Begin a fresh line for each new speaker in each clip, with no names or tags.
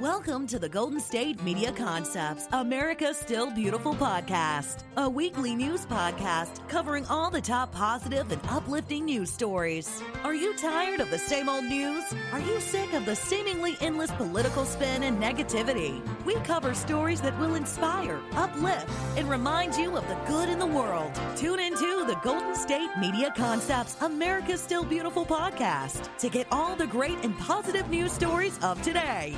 Welcome to the Golden State Media Concepts, America's Still Beautiful podcast, a weekly news podcast covering all the top positive and uplifting news stories. Are you tired of the same old news? Are you sick of the seemingly endless political spin and negativity? We cover stories that will inspire, uplift, and remind you of the good in the world. Tune into the Golden State Media Concepts, America's Still Beautiful podcast to get all the great and positive news stories of today.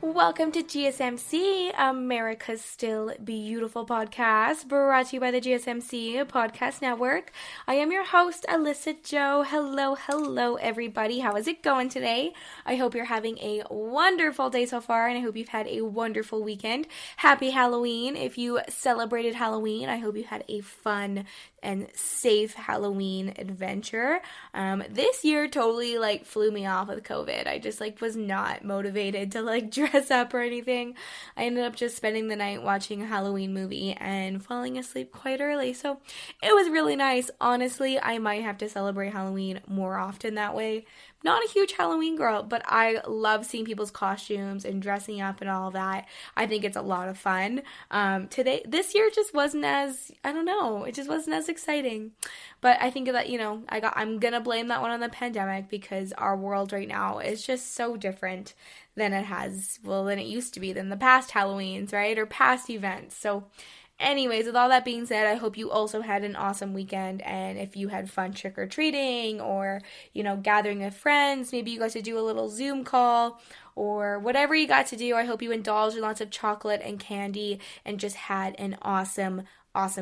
Welcome to GSMC, America's Still Beautiful podcast, brought to you by the GSMC Podcast Network. I am your host, Alyssa Jo. Hello, everybody. How is it going today? I hope you're having a wonderful day so far, and I hope you've had a wonderful weekend. Happy Halloween. If you celebrated Halloween, I hope you had a fun and safe Halloween adventure. This year totally flew me off with COVID. I just was not motivated to dress up or anything. I ended up just spending the night watching a Halloween movie and falling asleep quite early. So it was really nice. Honestly, I might have to celebrate Halloween more often that way. Not a huge Halloween girl, but I love seeing people's costumes and dressing up and all that. I think it's a lot of fun. This year just wasn't as, it just wasn't as exciting. But I think that, I'm gonna blame that one on the pandemic because our world right now is just so different than than it used to be, than the past Halloweens, right? Or past events. So anyways, with all that being said, I hope you also had an awesome weekend, and if you had fun trick-or-treating or, gathering with friends, maybe you got to do a little Zoom call or whatever you got to do, I hope you indulged in lots of chocolate and candy and just had an awesome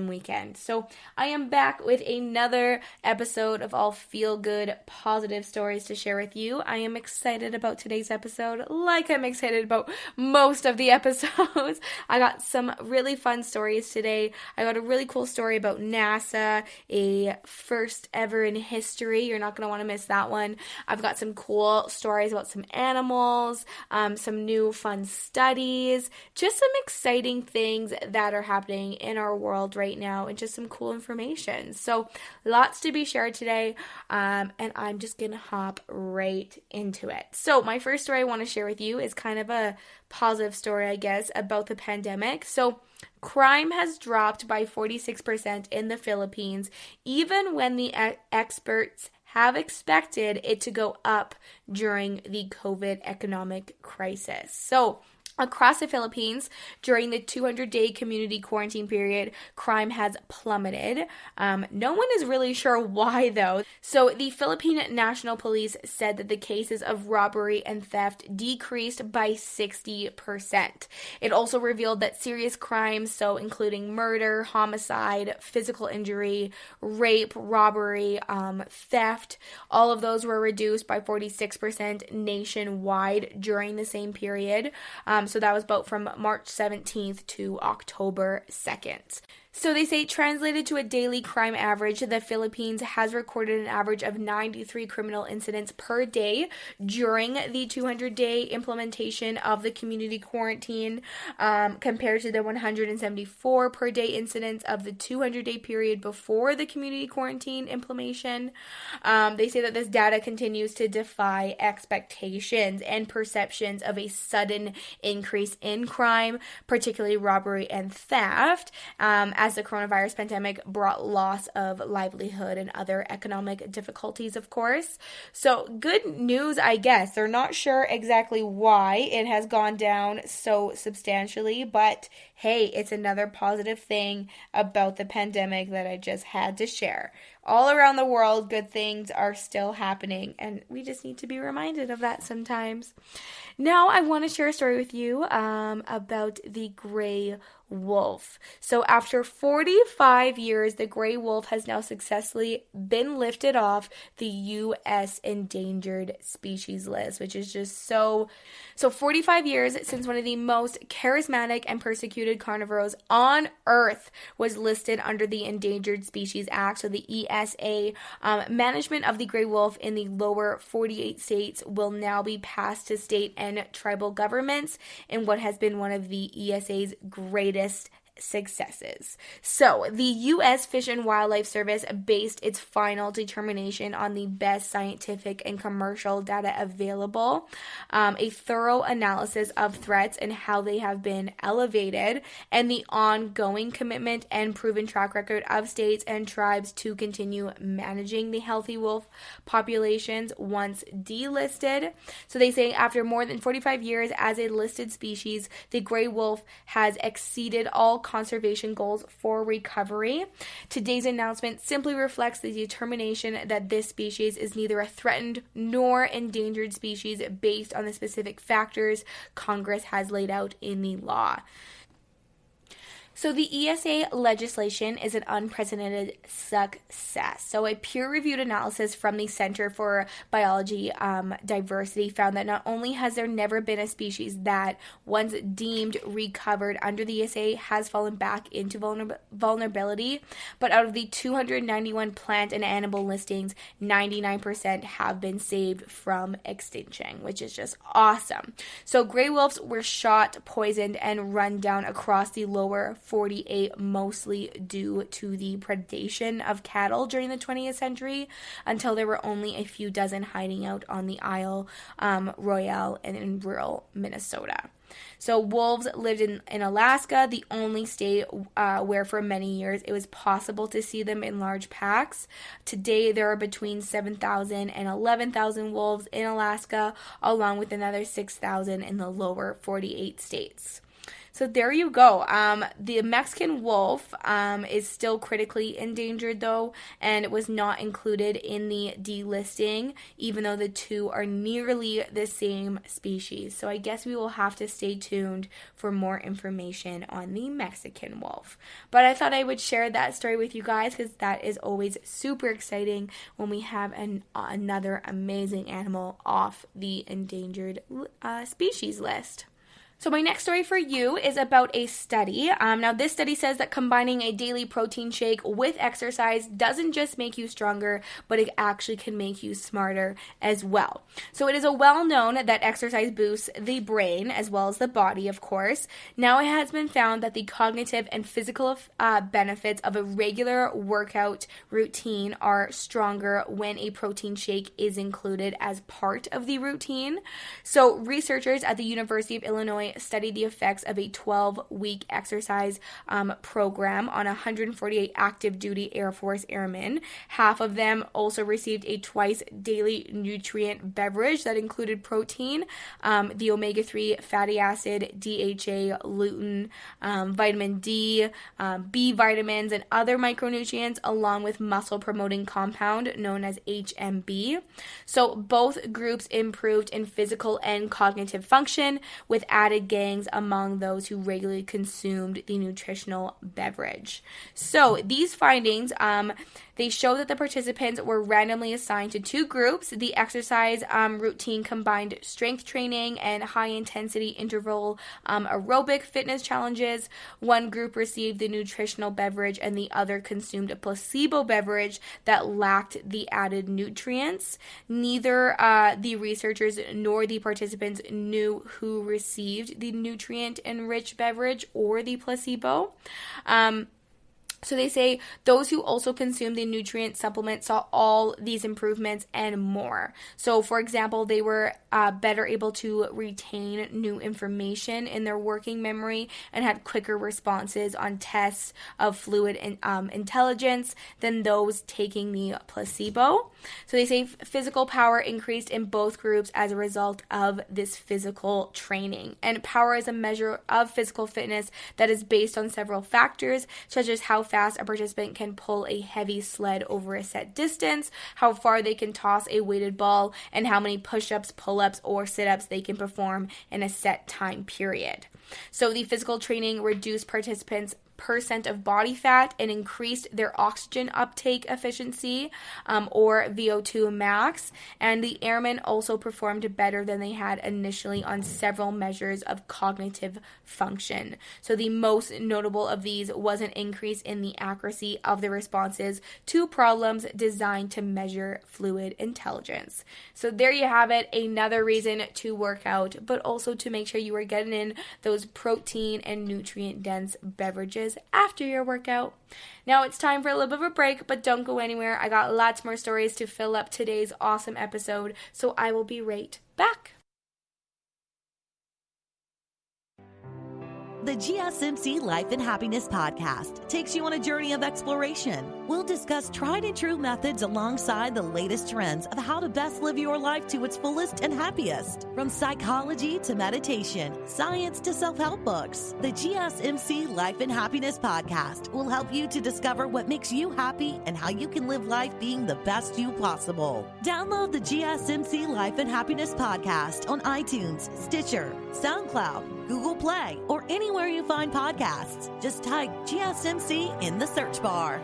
weekend. So I am back with another episode of all feel-good, positive stories to share with you. I am excited about today's episode, like I'm excited about most of the episodes. I got some really fun stories today. I got a really cool story about NASA, a first ever in history. You're not going to want to miss that one. I've got some cool stories about some animals, some new fun studies, just some exciting things that are happening in our world right now, and just some cool information. So lots to be shared today, and I'm just gonna hop right into it. So my first story I want to share with you is kind of a positive story, I guess, about the pandemic. So crime has dropped by 46% in the Philippines, even when the experts have expected it to go up during the COVID economic crisis. So across the Philippines, during the 200-day community quarantine period, crime has plummeted. No one is really sure why, though. So the Philippine National Police said that the cases of robbery and theft decreased by 60%. It also revealed that serious crimes, so including murder, homicide, physical injury, rape, robbery, theft, all of those were reduced by 46% nationwide during the same period. So that was about from March 17th to October 2nd. So they say, translated to a daily crime average, the Philippines has recorded an average of 93 criminal incidents per day during the 200-day implementation of the community quarantine, compared to the 174 per day incidents of the 200-day period before the community quarantine implementation. They say that this data continues to defy expectations and perceptions of a sudden increase in crime, particularly robbery and theft, as the coronavirus pandemic brought loss of livelihood and other economic difficulties, of course. So good news, I guess. They're not sure exactly why it has gone down so substantially, but hey, it's another positive thing about the pandemic that I just had to share. All around the world, good things are still happening, and we just need to be reminded of that sometimes. Now, I want to share a story with you about the gray wolf. So after 45 years, the gray wolf has now successfully been lifted off the U.S. endangered species list, which is just so 45 years since one of the most charismatic and persecuted carnivores on earth was listed under the Endangered Species Act. So the ESA, management of the gray wolf in the lower 48 states will now be passed to state and tribal governments in what has been one of the ESA's greatest successes. So the U.S. Fish and Wildlife Service based its final determination on the best scientific and commercial data available, a thorough analysis of threats and how they have been elevated, and the ongoing commitment and proven track record of states and tribes to continue managing the healthy wolf populations once delisted. So they say after more than 45 years as a listed species, the gray wolf has exceeded all conservation goals for recovery. Today's announcement simply reflects the determination that this species is neither a threatened nor endangered species based on the specific factors Congress has laid out in the law. So the ESA legislation is an unprecedented success. So a peer-reviewed analysis from the Center for Biology Diversity found that not only has there never been a species that once deemed recovered under the ESA has fallen back into vulnerability, but out of the 291 plant and animal listings, 99% have been saved from extinction, which is just awesome. So gray wolves were shot, poisoned, and run down across the lower 48, mostly due to the predation of cattle during the 20th century, until there were only a few dozen hiding out on the Isle Royale and in rural Minnesota. So wolves lived in Alaska, the only state where for many years it was possible to see them in large packs. Today there are between 7,000 and 11,000 wolves in Alaska, along with another 6,000 in the lower 48 states. So there you go. The Mexican wolf is still critically endangered, though, and it was not included in the delisting, even though the two are nearly the same species. So I guess we will have to stay tuned for more information on the Mexican wolf. But I thought I would share that story with you guys because that is always super exciting when we have another amazing animal off the endangered species list. So my next story for you is about a study. Now this study says that combining a daily protein shake with exercise doesn't just make you stronger, but it actually can make you smarter as well. So it is well known that exercise boosts the brain as well as the body, of course. Now it has been found that the cognitive and physical benefits of a regular workout routine are stronger when a protein shake is included as part of the routine. So researchers at the University of Illinois studied the effects of a 12-week exercise program on 148 active duty Air Force airmen. Half of them also received a twice daily nutrient beverage that included protein, the omega-3 fatty acid, DHA, lutein, vitamin D, B vitamins, and other micronutrients, along with muscle-promoting compound known as HMB. So both groups improved in physical and cognitive function, with added gains among those who regularly consumed the nutritional beverage. So these findings, they show that the participants were randomly assigned to two groups. The exercise routine combined strength training and high-intensity interval aerobic fitness challenges. One group received the nutritional beverage and the other consumed a placebo beverage that lacked the added nutrients. Neither the researchers nor the participants knew who received the nutrient-enriched beverage or the placebo. So they say those who also consumed the nutrient supplement saw all these improvements and more. So for example, they were better able to retain new information in their working memory and had quicker responses on tests of fluid intelligence than those taking the placebo. So they say physical power increased in both groups as a result of this physical training. And power is a measure of physical fitness that is based on several factors, such as how fast a participant can pull a heavy sled over a set distance, how far they can toss a weighted ball, and how many push-ups, pull-ups, or sit-ups they can perform in a set time period. So the physical training reduced participants' percent of body fat and increased their oxygen uptake efficiency, or VO2 max, and the airmen also performed better than they had initially on several measures of cognitive function. So the most notable of these was an increase in the accuracy of the responses to problems designed to measure fluid intelligence. So there you have it, another reason to work out, but also to make sure you are getting in those protein and nutrient-dense beverages after your workout. Now it's time for a little bit of a break, but don't go anywhere. I got lots more stories to fill up today's awesome episode, so I will be right back.
The GSMC Life and Happiness podcast takes you on a journey of exploration. We'll discuss tried and true methods alongside the latest trends of how to best live your life to its fullest and happiest. From psychology to meditation, science to self-help books, the GSMC Life and Happiness podcast will help you to discover what makes you happy and how you can live life being the best you possible. Download the GSMC Life and Happiness podcast on iTunes, Stitcher, SoundCloud, Google Play, or anywhere you find podcasts. Just type GSMC in the search bar.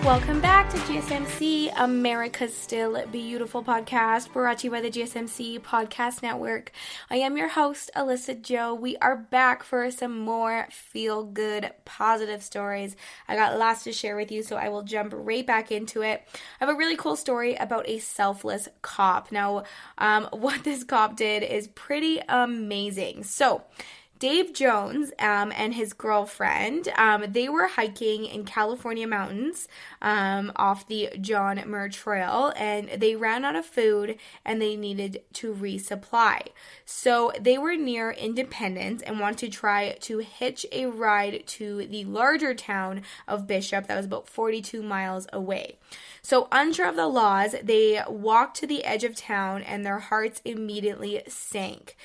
Welcome back to GSMC, America's Still Beautiful podcast, brought to you by the GSMC Podcast Network. I am your host, Alyssa Jo. We are back for some more feel-good, positive stories. I got lots to share with you, so I will jump right back into it. I have a really cool story about a selfless cop. Now, what this cop did is pretty amazing. So, Dave Jones and his girlfriend, they were hiking in California mountains off the John Muir Trail, and they ran out of food and they needed to resupply. So they were near Independence and wanted to try to hitch a ride to the larger town of Bishop that was about 42 miles away. So unsure of the laws, they walked to the edge of town and their hearts immediately sank,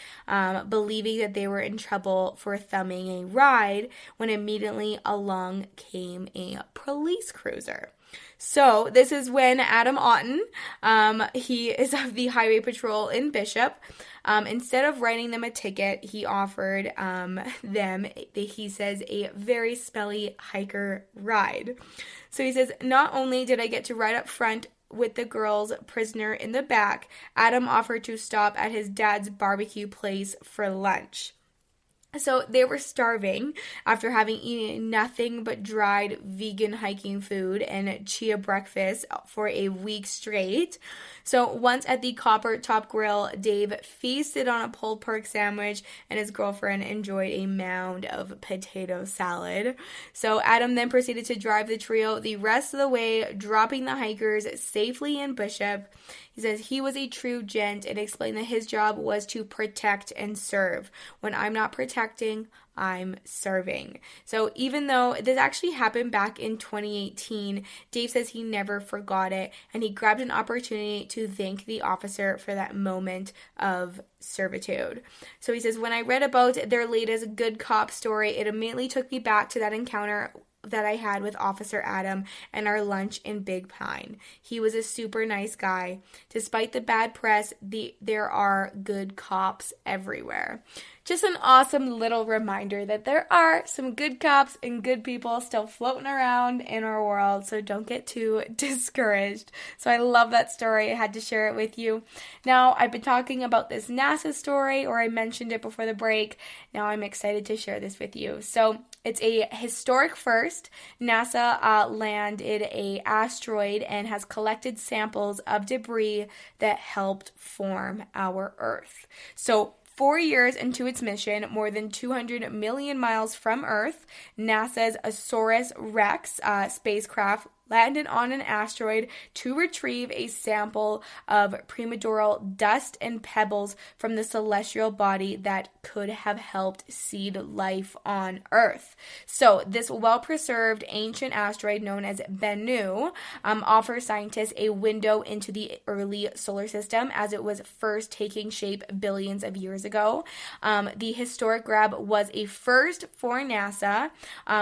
believing that they were in trouble for thumbing a ride when immediately along came a police cruiser. So this is when Adam Otten, he is of the Highway Patrol in Bishop. Instead of writing them a ticket, he offered them, he says, a very smelly hiker ride. So he says, not only did I get to ride up front with the girl's prisoner in the back, Adam offered to stop at his dad's barbecue place for lunch. So they were starving after having eaten nothing but dried vegan hiking food and chia breakfast for a week straight. So once at the Copper Top Grill, Dave feasted on a pulled pork sandwich and his girlfriend enjoyed a mound of potato salad. So Adam then proceeded to drive the trio the rest of the way, dropping the hikers safely in Bishop. He says he was a true gent and explained that his job was to protect and serve. When I'm not protecting, I'm serving. So even though this actually happened back in 2018, Dave says he never forgot it, and he grabbed an opportunity to thank the officer for that moment of servitude. So he says, when I read about their latest good cop story, it immediately took me back to that encounter that I had with Officer Adam and our lunch in Big Pine. He was a super nice guy. Despite the bad press, there are good cops everywhere. Just an awesome little reminder that there are some good cops and good people still floating around in our world, so don't get too discouraged. So I love that story. I had to share it with you. Now, I've been talking about this NASA story, or I mentioned it before the break. Now I'm excited to share this with you. So it's a historic first. NASA landed an asteroid and has collected samples of debris that helped form our Earth. So 4 years into its mission, more than 200 million miles from Earth, NASA's Osiris Rex spacecraft landed on an asteroid to retrieve a sample of primordial dust and pebbles from the celestial body that could have helped seed life on Earth. So this well-preserved ancient asteroid known as Bennu offers scientists a window into the early solar system as it was first taking shape billions of years ago. The historic grab was a first for NASA,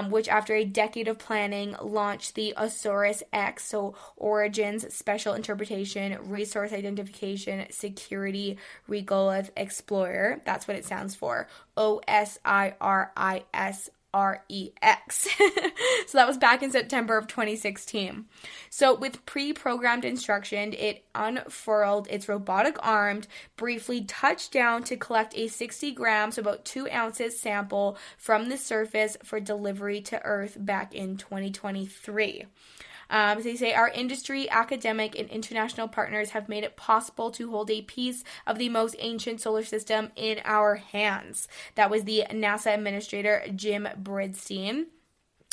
which after a decade of planning launched the X, so Origins, Special Interpretation, Resource Identification, Security, Regolith, Explorer. That's what it stands for. OSIRIS. REX. So that was back in September of 2016. So with pre-programmed instruction, it unfurled its robotic arm, briefly touched down to collect a 60 grams, about 2 ounces sample from the surface for delivery to Earth back in 2023. They say our industry, academic, and international partners have made it possible to hold a piece of the most ancient solar system in our hands. That was the NASA administrator, Jim Bridenstine.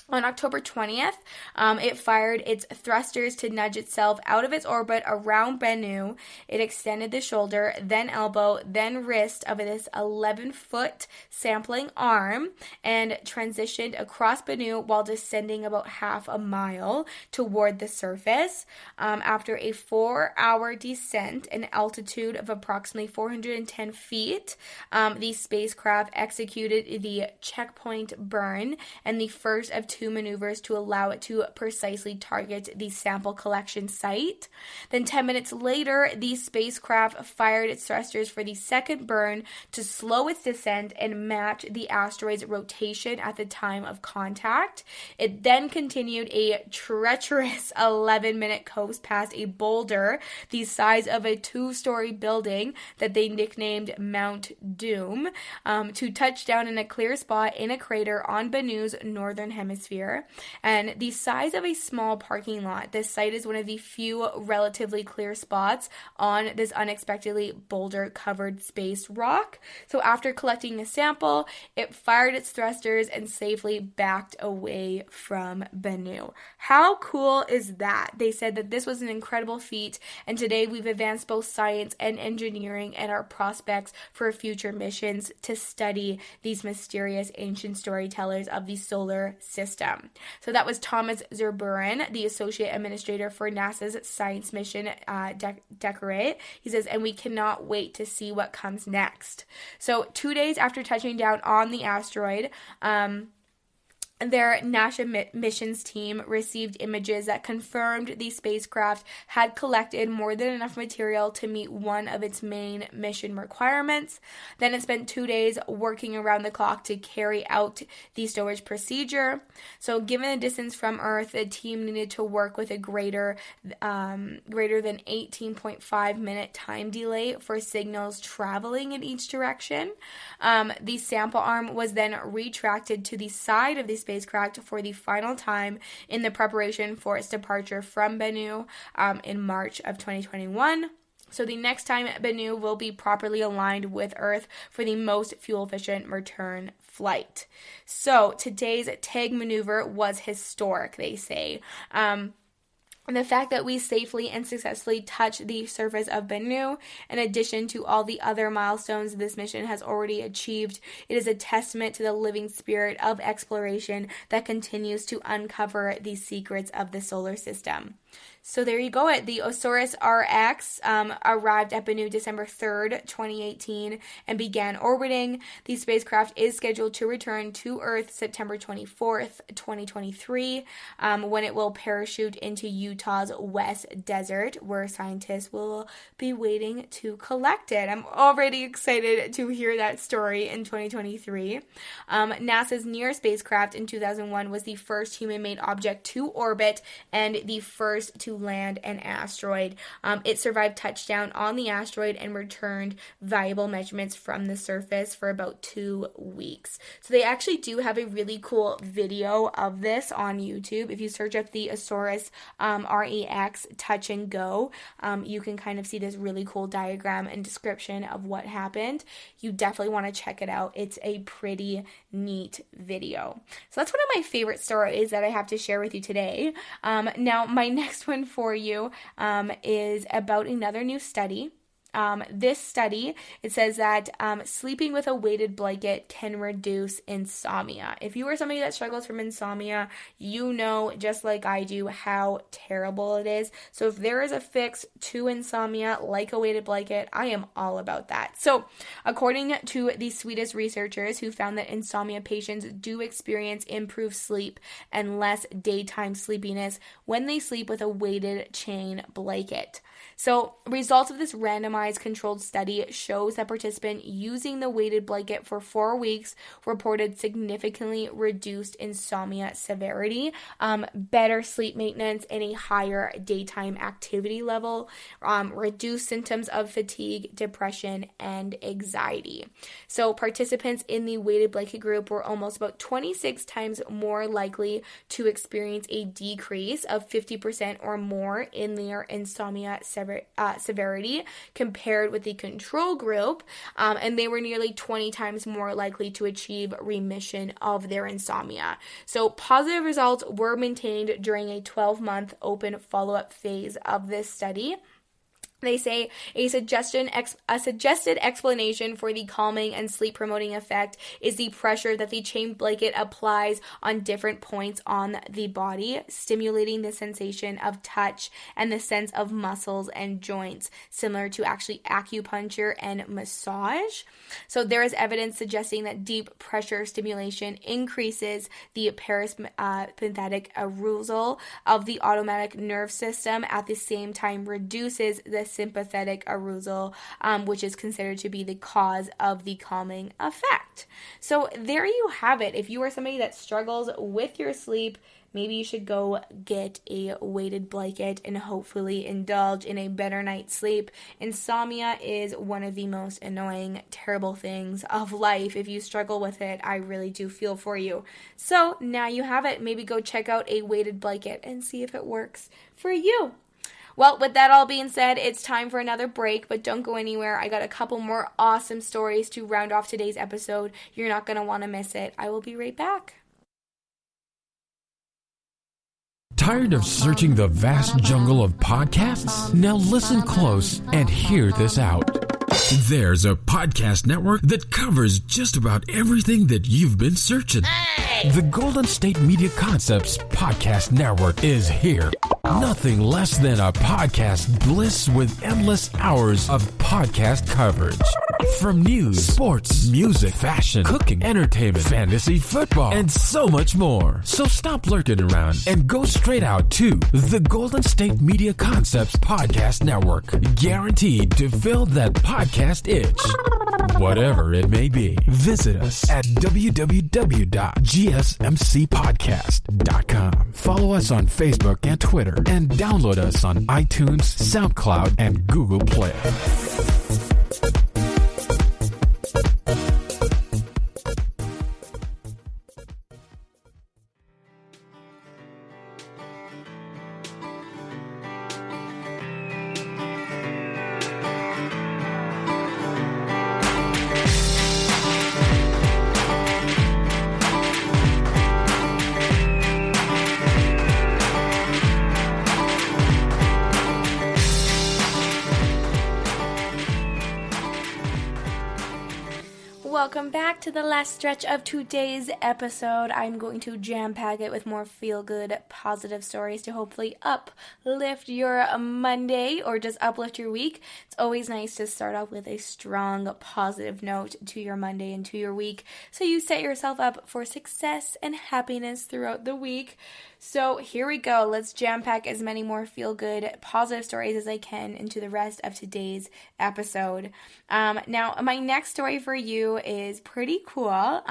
On October 20th, it fired its thrusters to nudge itself out of its orbit around Bennu. It extended the shoulder, then elbow, then wrist of this 11-foot sampling arm and transitioned across Bennu while descending about half a mile toward the surface. After a 4-hour descent, an altitude of approximately 410 feet, the spacecraft executed the checkpoint burn and the first of 2 maneuvers to allow it to precisely target the sample collection site. Then 10 minutes later, the spacecraft fired its thrusters for the second burn to slow its descent and match the asteroid's rotation at the time of contact. It then continued a treacherous 11-minute coast past a boulder the size of a 2-story building that they nicknamed Mount Doom to touch down in a clear spot in a crater on Bennu's northern hemisphere. And the size of a small parking lot, this site is one of the few relatively clear spots on this unexpectedly boulder-covered space rock. So after collecting a sample, it fired its thrusters and safely backed away from Bennu. How cool is that? They said that this was an incredible feat, and today we've advanced both science and engineering and our prospects for future missions to study these mysterious ancient storytellers of the solar system. So that was Thomas Zurbuchen, the Associate Administrator for NASA's Science Mission Decorate. He says, and we cannot wait to see what comes next. So 2 days after touching down on the asteroid, their NASA missions team received images that confirmed the spacecraft had collected more than enough material to meet one of its main mission requirements. Then it spent 2 days working around the clock to carry out the storage procedure. So given the distance from Earth, the team needed to work with a greater than 18.5 minute time delay for signals traveling in each direction. The sample arm was then retracted to the side of the spacecraft for the final time in the preparation for its departure from Bennu in March of 2021. So the next time Bennu will be properly aligned with Earth for the most fuel-efficient return flight. So today's tag maneuver was historic, they say. And the fact that we safely and successfully touched the surface of Bennu, in addition to all the other milestones this mission has already achieved, it is a testament to the living spirit of exploration that continues to uncover the secrets of the solar system. So there you go. The OSIRIS-REx arrived at Bennu December 3rd, 2018, and began orbiting. The spacecraft is scheduled to return to Earth September 24th, 2023, when it will parachute into Utah's West Desert, where scientists will be waiting to collect it. I'm already excited to hear that story in 2023. NASA's NEAR spacecraft in 2001 was the first human-made object to orbit and the first first to land an asteroid. It survived touchdown on the asteroid and returned valuable measurements from the surface for about 2 weeks. So they actually do have a really cool video of this on YouTube. If you search up the Asaurus REX touch and go, you can kind of see this really cool diagram and description of what happened. You definitely want to check it out. It's a pretty neat video. So that's one of my favorite stories that I have to share with you today. Now, my next one for you is about another new study. This study, it says that sleeping with a weighted blanket can reduce insomnia. If you are somebody that struggles from insomnia, you know, just like I do, how terrible it is. So if there is a fix to insomnia like a weighted blanket, I am all about that. So according to the Swedish researchers who found that insomnia patients do experience improved sleep and less daytime sleepiness when they sleep with a weighted chain blanket. So results of this randomized controlled study shows that participants using the weighted blanket for 4 weeks reported significantly reduced insomnia severity, better sleep maintenance, and a higher daytime activity level, reduced symptoms of fatigue, depression, and anxiety. So participants in the weighted blanket group were almost about 26 times more likely to experience a decrease of 50% or more in their insomnia severity compared with the control group, and they were nearly 20 times more likely to achieve remission of their insomnia. So positive results were maintained during a 12-month open follow-up phase of this study. They say a suggested explanation for the calming and sleep-promoting effect is the pressure that the chain blanket applies on different points on the body, stimulating the sensation of touch and the sense of muscles and joints, similar to actually acupuncture and massage. So there is evidence suggesting that deep pressure stimulation increases the parasympathetic arousal of the autonomic nerve system, at the same time reduces the sympathetic arousal, which is considered to be the cause of the calming effect. So there you have it. If you are somebody that struggles with your sleep, maybe you should go get a weighted blanket and hopefully indulge in a better night's sleep. Insomnia is one of the most annoying, terrible things of life. If you struggle with it, I really do feel for you. So now you have it. Maybe go check out a weighted blanket and see if it works for you. Well, with that all being said, it's time for another break, but don't go anywhere. I got a couple more awesome stories to round off today's episode. You're not going to want to miss it. I will be right back.
Tired of searching the vast jungle of podcasts? Now listen close and hear this out. There's a podcast network that covers just about everything that you've been searching. Hey! The Golden State Media Concepts Podcast Network is here. Nothing less than a podcast bliss with endless hours of podcast coverage. From news, sports, music, fashion, cooking, entertainment, fantasy, football, and so much more. So stop lurking around and go straight out to the Golden State Media Concepts Podcast Network. Guaranteed to fill that podcast itch. Whatever it may be. Visit us at www.gsmcpodcast.com. Follow us on Facebook and Twitter, and download us on iTunes, SoundCloud, and Google Play.
Welcome back to the last stretch of today's episode. I'm going to jam-pack it with more feel-good, positive stories to hopefully uplift your Monday or just uplift your week. It's always nice to start off with a strong, positive note to your Monday and to your week, so you set yourself up for success and happiness throughout the week. So here we go. Let's jam pack as many more feel-good, positive stories as I can into the rest of today's episode. Now, my next story for you is pretty cool.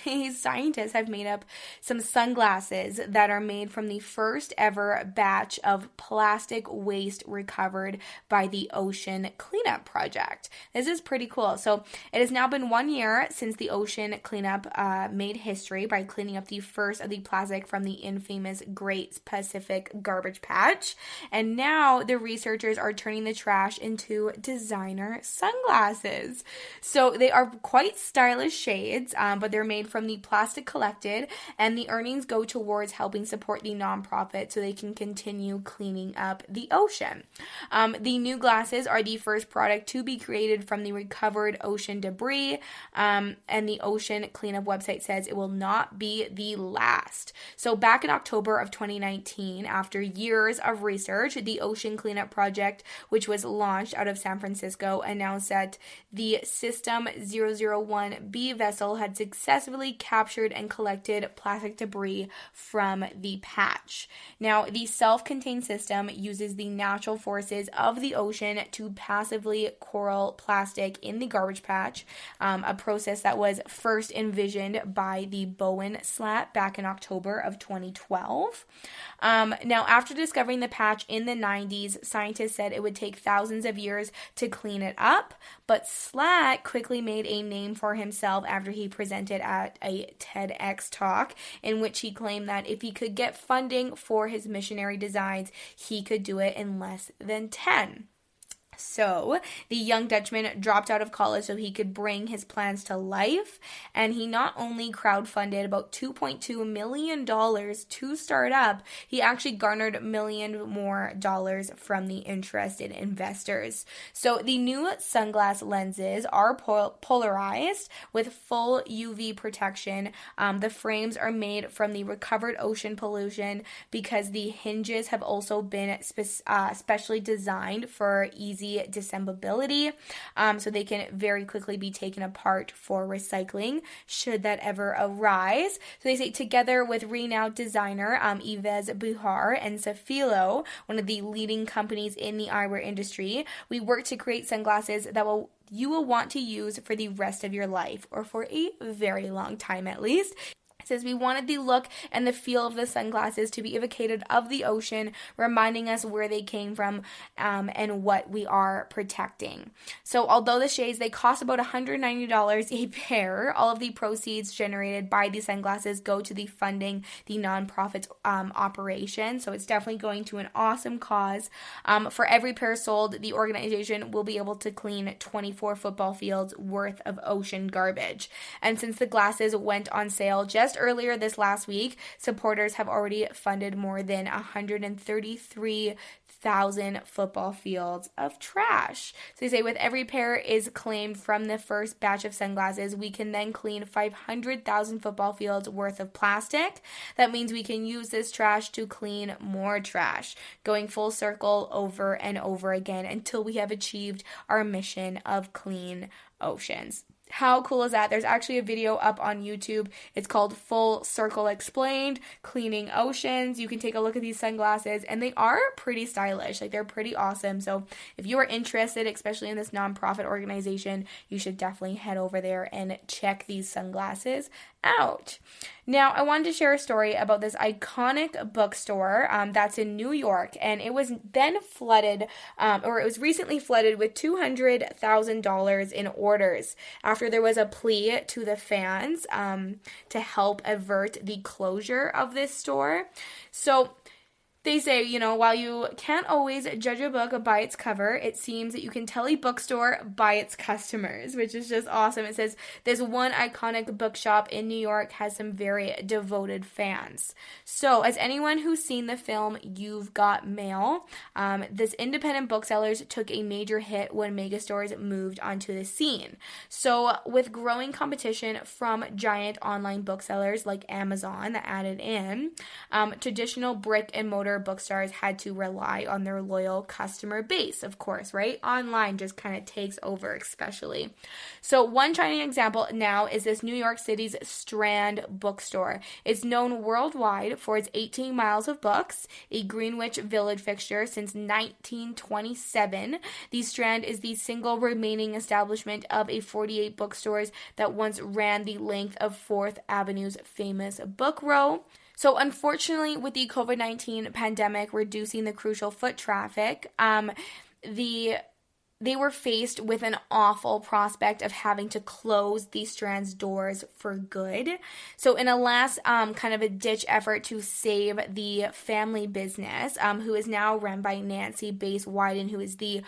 These scientists have made up some sunglasses that are made from the first ever batch of plastic waste recovered by the Ocean Cleanup Project. This is pretty cool. So it has now been 1 year since the Ocean Cleanup made history by cleaning up the first of the plastic from the infamous Great Pacific Garbage Patch. And now the researchers are turning the trash into designer sunglasses. So they are quite stylish shades, but they're made from the plastic collected, and the earnings go towards helping support the nonprofit so they can continue cleaning up the ocean. The new glasses are the first product to be created from the recovered ocean debris, and the Ocean Cleanup website says it will not be the last. So back in October of 2019, after years of research, the Ocean Cleanup Project, which was launched out of San Francisco, announced that the System 001B vessel had successfully captured and collected plastic debris from the patch. Now, the self-contained system uses the natural forces of the ocean to passively coral plastic in the garbage patch, a process that was first envisioned by the Bowen slat back in October of 2012. Now, after discovering the patch in the 90s, scientists said it would take thousands of years to clean it up, but Slat quickly made a name for himself after he presented at a TEDx talk in which he claimed that if he could get funding for his missionary designs, he could do it in less than 10. So the young Dutchman dropped out of college so he could bring his plans to life, and he not only crowdfunded about $2.2 million to start up, he actually garnered $1 million more from the interested investors. So the new sunglass lenses are polarized with full UV protection. The frames are made from the recovered ocean pollution because the hinges have also been specially designed for easy disassemblability, so they can very quickly be taken apart for recycling should that ever arise. So they say, together with renowned designer Yves Buhar and Safilo, one of the leading companies in the eyewear industry, we work to create sunglasses that you will want to use for the rest of your life, or for a very long time at least. It says, we wanted the look and the feel of the sunglasses to be evocative of the ocean, reminding us where they came from and what we are protecting. So although the shades, they cost about $190 a pair, all of the proceeds generated by these sunglasses go to the funding the nonprofit's operation. So it's definitely going to an awesome cause. For every pair sold, the organization will be able to clean 24 football fields worth of ocean garbage. And since the glasses went on sale just earlier this last week, supporters have already funded more than 133,000 football fields of trash. So they say with every pair is claimed from the first batch of sunglasses, we can then clean 500,000 football fields worth of plastic. That means we can use this trash to clean more trash, going full circle over and over again until we have achieved our mission of clean oceans. How cool is that? There's actually a video up on YouTube. It's called Full Circle Explained, Cleaning Oceans. You can take a look at these sunglasses, and they are pretty stylish. Like, they're pretty awesome. So if you are interested, especially in this nonprofit organization, you should definitely head over there and check these sunglasses out. Now, I wanted to share a story about this iconic bookstore that's in New York, and it was then flooded, or it was recently flooded with $200,000 in orders after there was a plea to the fans to help avert the closure of this store. So they say, while you can't always judge a book by its cover, it seems that you can tell a bookstore by its customers, which is just awesome. It says, this one iconic bookshop in New York has some very devoted fans. So, as anyone who's seen the film You've Got Mail, this independent booksellers took a major hit when megastores moved onto the scene. So, with growing competition from giant online booksellers like Amazon that added in, traditional brick and mortar brick-and-mortar bookstores had to rely on their loyal customer base, of course, right? Online just kind of takes over, especially. So one shining example now is this New York City's Strand bookstore. It's known worldwide for its 18 miles of books, a Greenwich Village fixture since 1927. The Strand is the single remaining establishment of a 48 bookstores that once ran the length of 4th Avenue's famous Book Row. So unfortunately, with the COVID-19 pandemic reducing the crucial foot traffic, they were faced with an awful prospect of having to close the Strand's doors for good. So in a last kind of a ditch effort to save the family business, who is now run by Nancy Bass Wyden, who is the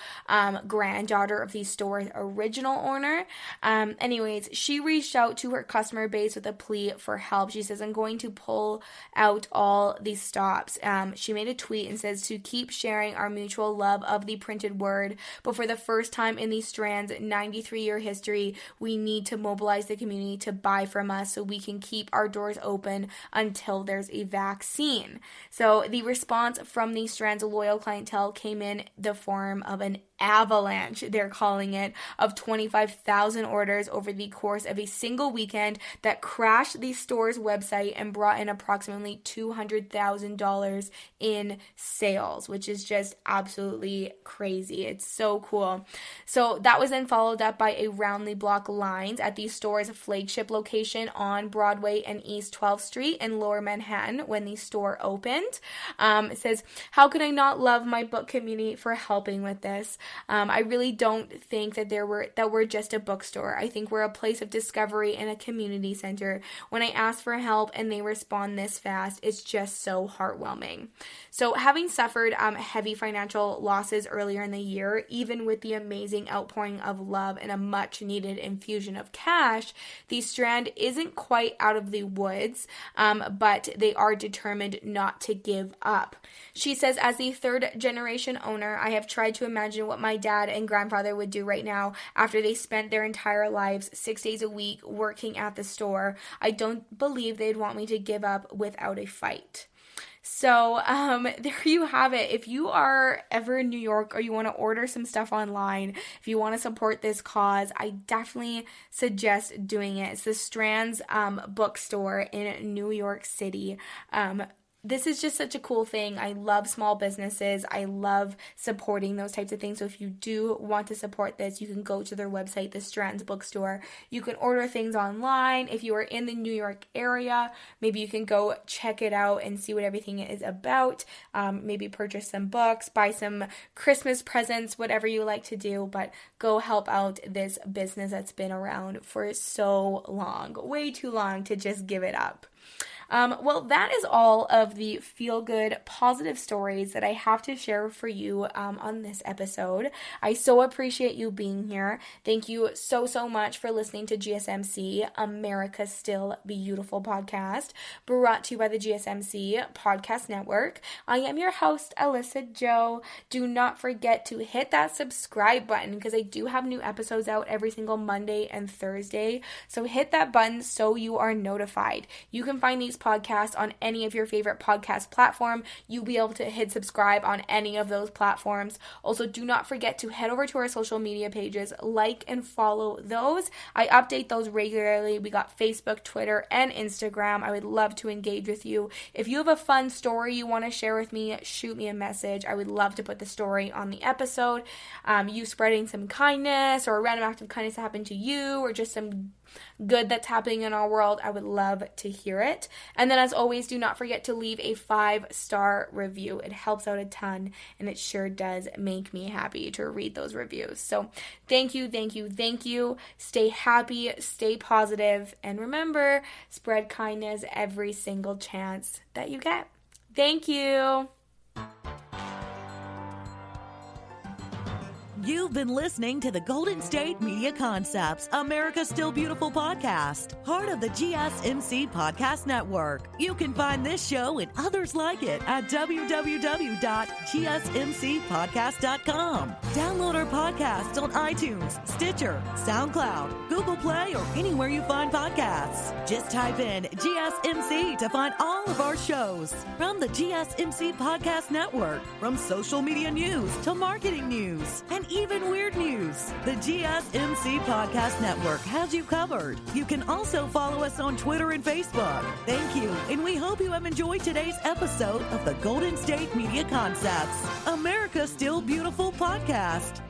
granddaughter of the store's original owner. Anyways, she reached out to her customer base with a plea for help. She says, I'm going to pull out all these stops. She made a tweet and says to keep sharing our mutual love of the printed word, but for the first time in the Strand's 93-year history, we need to mobilize the community to buy from us so we can keep our doors open until there's a vaccine. So the response from the Strand's loyal clientele came in the form of an avalanche, they're calling it, of 25,000 orders over the course of a single weekend that crashed the store's website and brought in approximately $200,000 in sales, which is just absolutely crazy. It's so cool. So that was then followed up by a roundly block lines at the store's flagship location on Broadway and East 12th Street in Lower Manhattan when the store opened. It says, how could I not love my book community for helping with this? I really don't think that we're just a bookstore. I think we're a place of discovery and a community center. When I ask for help and they respond this fast, it's just so heartwarming. So having suffered heavy financial losses earlier in the year, even with the amazing outpouring of love and a much needed infusion of cash, the Strand isn't quite out of the woods, but they are determined not to give up. She says, as the third generation owner, I have tried to imagine what my dad and grandfather would do right now after they spent their entire lives 6 days a week working at the store. I don't believe they'd want me to give up without a fight. So there you have it. If you are ever in New York or you want to order some stuff online, if you want to support this cause, I definitely suggest doing it. It's the Strand's bookstore in New York City. This is just such a cool thing. I love small businesses. I love supporting those types of things. So if you do want to support this, you can go to their website, the Strand's Bookstore. You can order things online. If you are in the New York area, maybe you can go check it out and see what everything is about. Maybe purchase some books, buy some Christmas presents, whatever you like to do. But go help out this business that's been around for so long, way too long to just give it up. Well, that is all of the feel-good, positive stories that I have to share for you on this episode. I so appreciate you being here. Thank you so, so much for listening to GSMC, America's Still Beautiful podcast, brought to you by the GSMC Podcast Network. I am your host, Alyssa Jo. Do not forget to hit that subscribe button because I do have new episodes out every single Monday and Thursday. So hit that button so you are notified. You can find these podcasts on any of your favorite podcast platform. You'll be able to hit subscribe on any of those platforms. Also, do not forget to head over to our social media pages, like and follow those. I update those regularly. We got Facebook, Twitter, and Instagram. I would love to engage with you. If you have a fun story you want to share with me, shoot me a message. I would love to put the story on the episode. You spreading some kindness or a random act of kindness that happened to you or just some good that's happening in our world, I would love to hear it. And then as always, do not forget to leave a 5-star review. It helps out a ton and it sure does make me happy to read those reviews. So thank you, thank you, thank you. Stay happy, stay positive, and remember, spread kindness every single chance that you get. Thank you.
You've been listening to the Golden State Media Concepts, America's Still Beautiful podcast, part of the GSMC Podcast Network. You can find this show and others like it at www.gsmcpodcast.com. Download our podcasts on iTunes, Stitcher, SoundCloud, Google Play, or anywhere you find podcasts. Just type in GSMC to find all of our shows. From the GSMC Podcast Network, from social media news to marketing news, and even weird news, the GSMC Podcast Network has you covered. You can also follow us on Twitter and Facebook. Thank you, and we hope you have enjoyed today's episode of the Golden State Media Concepts, America's Still Beautiful podcast.